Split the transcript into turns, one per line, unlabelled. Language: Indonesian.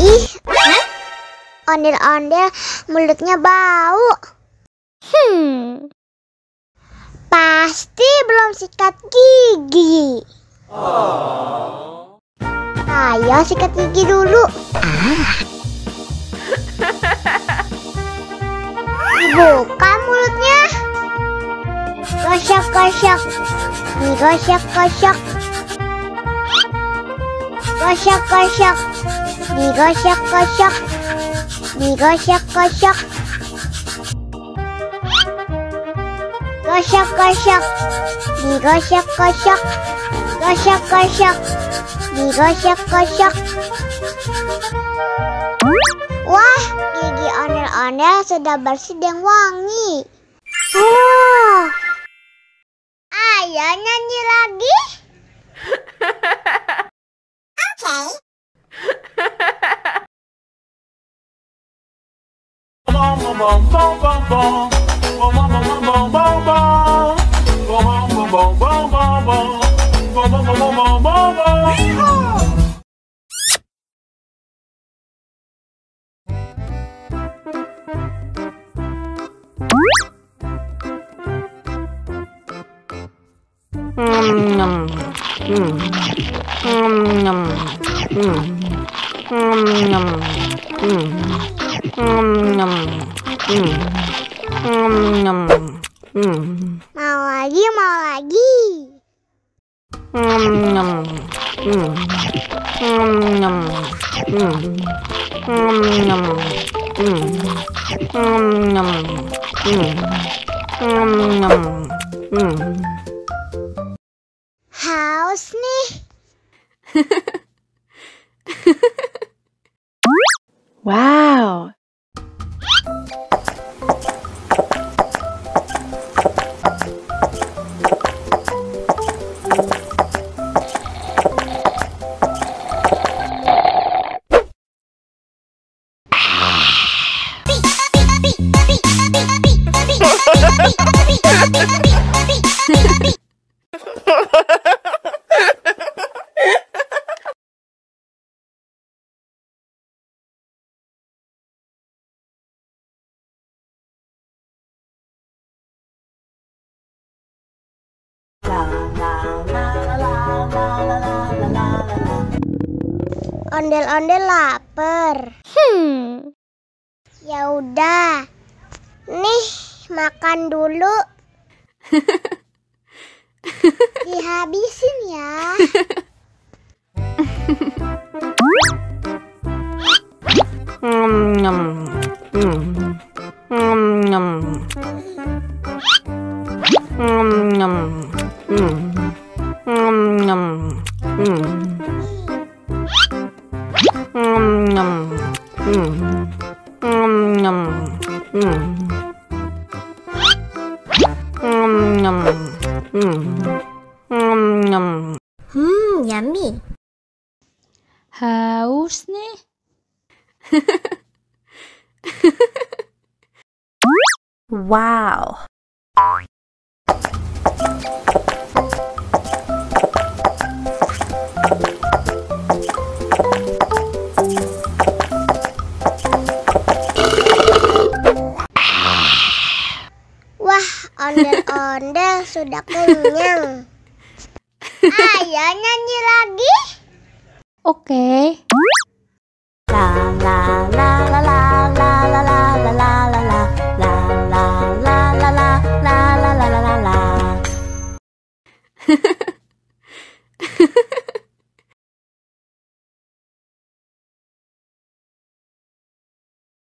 Ih, ondel-ondel mulutnya bau. Pasti belum sikat gigi. Ayo sikat gigi dulu. Buka mulutnya. Gosok-gosok. Digosok-gosok. Gosok-gosok. Digosok-gosok. Digosok-gosok. Gosok-gosok. Digosok-gosok. Gosok-gosok. Digosok-gosok. Wah, gigi ondel-ondel sudah bersih dan wangi. Ayo nyanyi lagi. Mau lagi, mau lagi. Haus nih.
Wow.
Ondel-ondel lapar. Ya udah. Nih, makan dulu. Dihabisin ya. Yummy.
Haus nih.
Wow.
Wah, ondel-ondel sudah kenyang. Ayo nyanyi lagi.
Oke.
La